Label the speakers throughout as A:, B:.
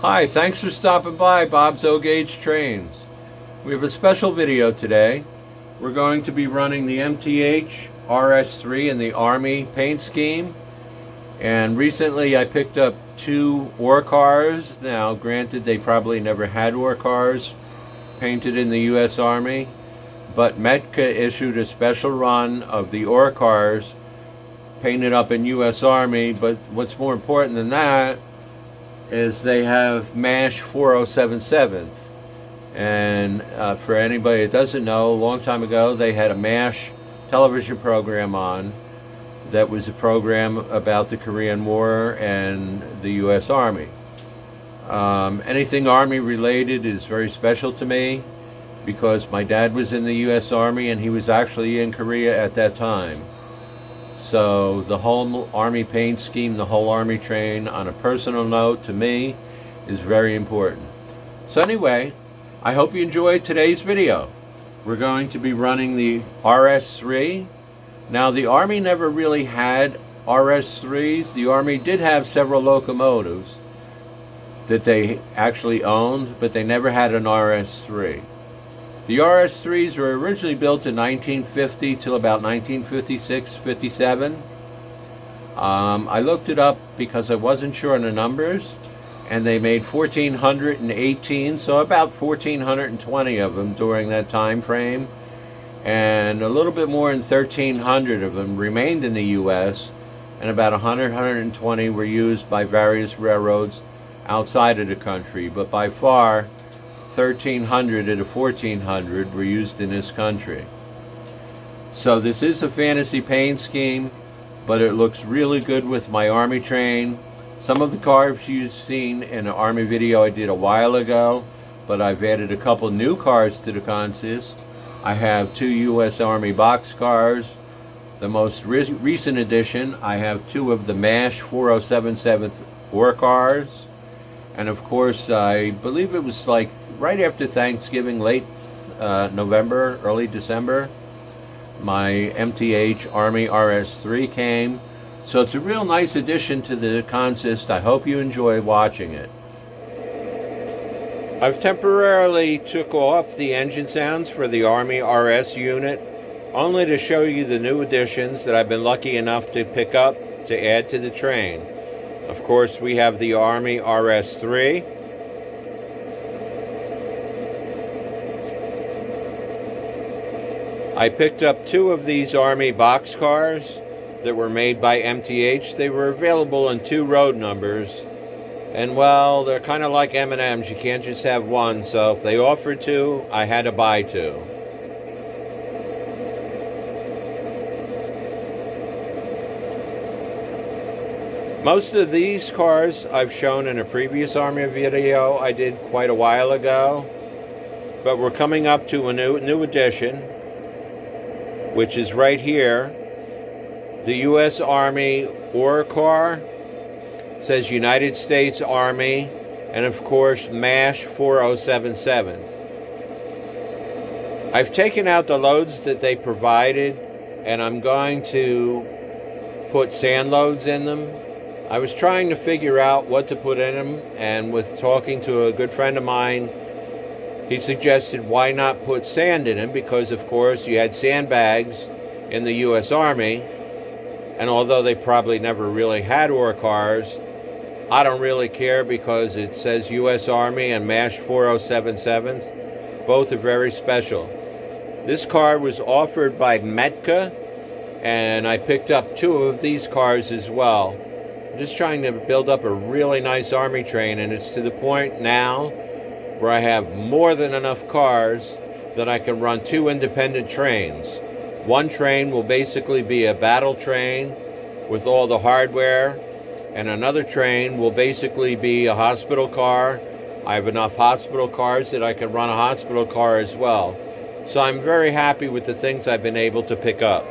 A: Hi, thanks for stopping by Bob's O-Gauge Trains. We have a special video today. We're going to be running the MTH RS-3 in the Army paint scheme. And recently I picked up 2 ore cars. Now granted, they probably never had ore cars painted in the US Army, but METCA issued a special run of the ore cars painted up in US Army. But what's more important than that is they have MASH 4077. And for anybody that doesn't know, a long time ago they had a MASH television program on that was a program about the Korean War and the US Army. Anything Army related is very special to me because my dad was in the US Army and he was actually in Korea at that time. So the whole Army paint scheme, the whole Army train, on a personal note, to me, is very important. So anyway, I hope you enjoyed today's video. We're going to be running the RS-3. Now, the Army never really had RS-3s. The Army did have several locomotives that they actually owned, but they never had an RS-3. The RS-3s were originally built in 1950 till about 1956-57. I looked it up because I wasn't sure on the numbers, and they made 1,418, so about 1,420 of them during that time frame, and a little bit more than 1,300 of them remained in the U.S., and about 120 were used by various railroads outside of the country, but by far 1,300 of the 1,400 were used in this country. So this is a fantasy paint scheme, but it looks really good with my Army train. Some of the cars you've seen in an Army video I did a while ago, but I've added a couple new cars to the consist. I have 2 U.S. Army box cars. The most recent addition, I have 2 of the MASH 4077 ore cars. And of course, I believe it was like right after Thanksgiving, late November, early December, my MTH Army RS-3 came. So it's a real nice addition to the consist. I hope you enjoy watching it. I've temporarily took off the engine sounds for the Army RS unit, only to show you the new additions that I've been lucky enough to pick up to add to the train. Of course, we have the Army RS-3. I picked up 2 of these Army box cars that were made by MTH. They were available in 2 road numbers. And well, they're kind of like M&Ms. You can't just have one. So if they offered 2, I had to buy 2. Most of these cars I've shown in a previous Army video I did quite a while ago, but we're coming up to a new addition, which is right here. The U.S. Army ore car. It says United States Army, and of course MASH 4077. I've taken out the loads that they provided, and I'm going to put sand loads in them. I was trying to figure out what to put in them, and with talking to a good friend of mine, he suggested why not put sand in them, because of course you had sandbags in the U.S. Army, and although they probably never really had ore cars, I don't really care because it says U.S. Army and MASH 4077. Both are very special. This car was offered by METCA, and I picked up 2 of these cars as well. I'm just trying to build up a really nice Army train, and it's to the point now where I have more than enough cars that I can run 2 independent trains. One train will basically be a battle train with all the hardware, and another train will basically be a hospital car. I have enough hospital cars that I can run a hospital car as well. So I'm very happy with the things I've been able to pick up.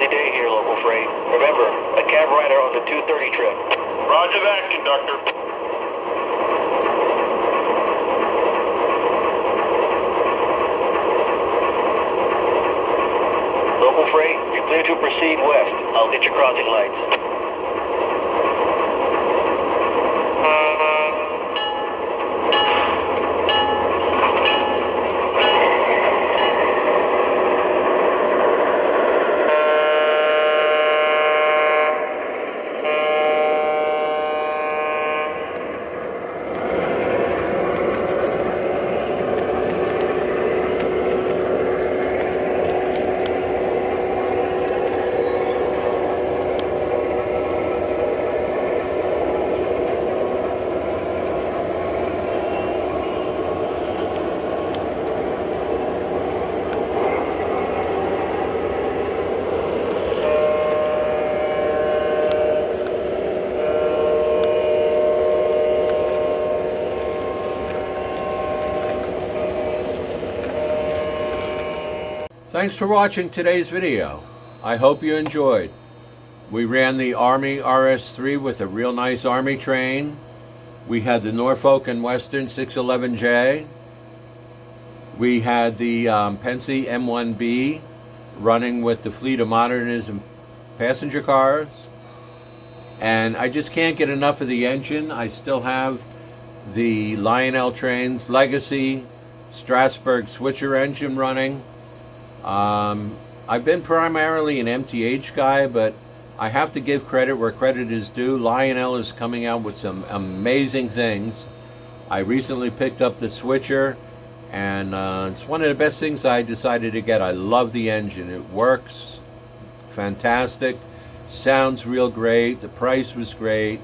B: busy day here, local freight. Remember, a cab rider on the 2:30 trip.
C: Roger that, conductor.
B: Local freight, you're clear to proceed west. I'll hit your crossing lights.
A: Thanks for watching today's video. I hope you enjoyed. We ran the Army RS-3 with a real nice Army train. We had the Norfolk and Western 611J. We had the Pennsy M1B running with the Fleet of Modernism passenger cars. And I just can't get enough of the engine. I still have the Lionel train's Legacy Strasburg switcher engine running. I've been primarily an MTH guy, but I have to give credit where credit is due. Lionel is coming out with some amazing things. I recently picked up the switcher, and it's one of the best things I decided to get. I love the engine. It works fantastic, sounds real great, the price was great,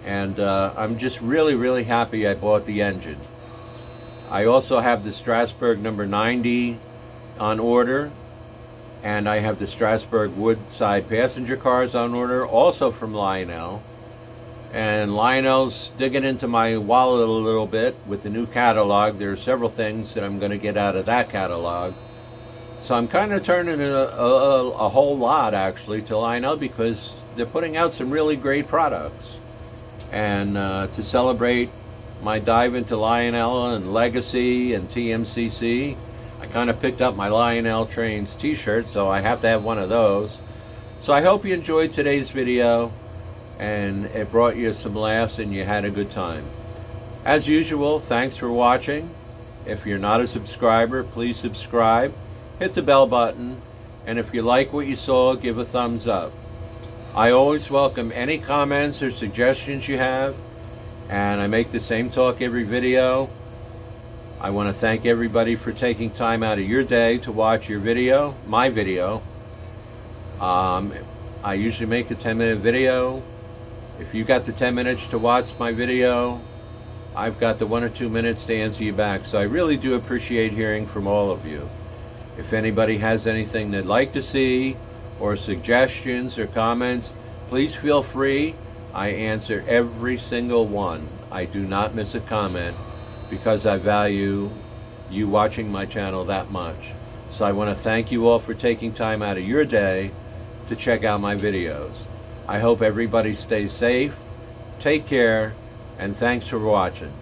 A: and I'm just really happy I bought the engine. I also have the Strasburg number 90 on order, and I have the Strasburg Woodside passenger cars on order, also from Lionel. And Lionel's digging into my wallet a little bit with the new catalog. There are several things that I'm going to get out of that catalog. So I'm kind of turning a whole lot, actually, to Lionel, because they're putting out some really great products. And to celebrate my dive into Lionel and Legacy and TMCC, I kind of picked up my Lionel Trains t-shirt, so I have to have one of those. So I hope you enjoyed today's video, and it brought you some laughs and you had a good time. As usual, thanks for watching. If you're not a subscriber, please subscribe, hit the bell button, and if you like what you saw, give a thumbs up. I always welcome any comments or suggestions you have, and I make the same talk every video. I want to thank everybody for taking time out of your day to watch your video, my video. I usually make a 10-minute video. If you got the 10 minutes to watch my video, I've got the 1 or 2 minutes to answer you back. So I really do appreciate hearing from all of you. If anybody has anything they'd like to see, or suggestions or comments, please feel free. I answer every single one. I do not miss a comment, because I value you watching my channel that much. So I want to thank you all for taking time out of your day to check out my videos. I hope everybody stays safe, take care, and thanks for watching.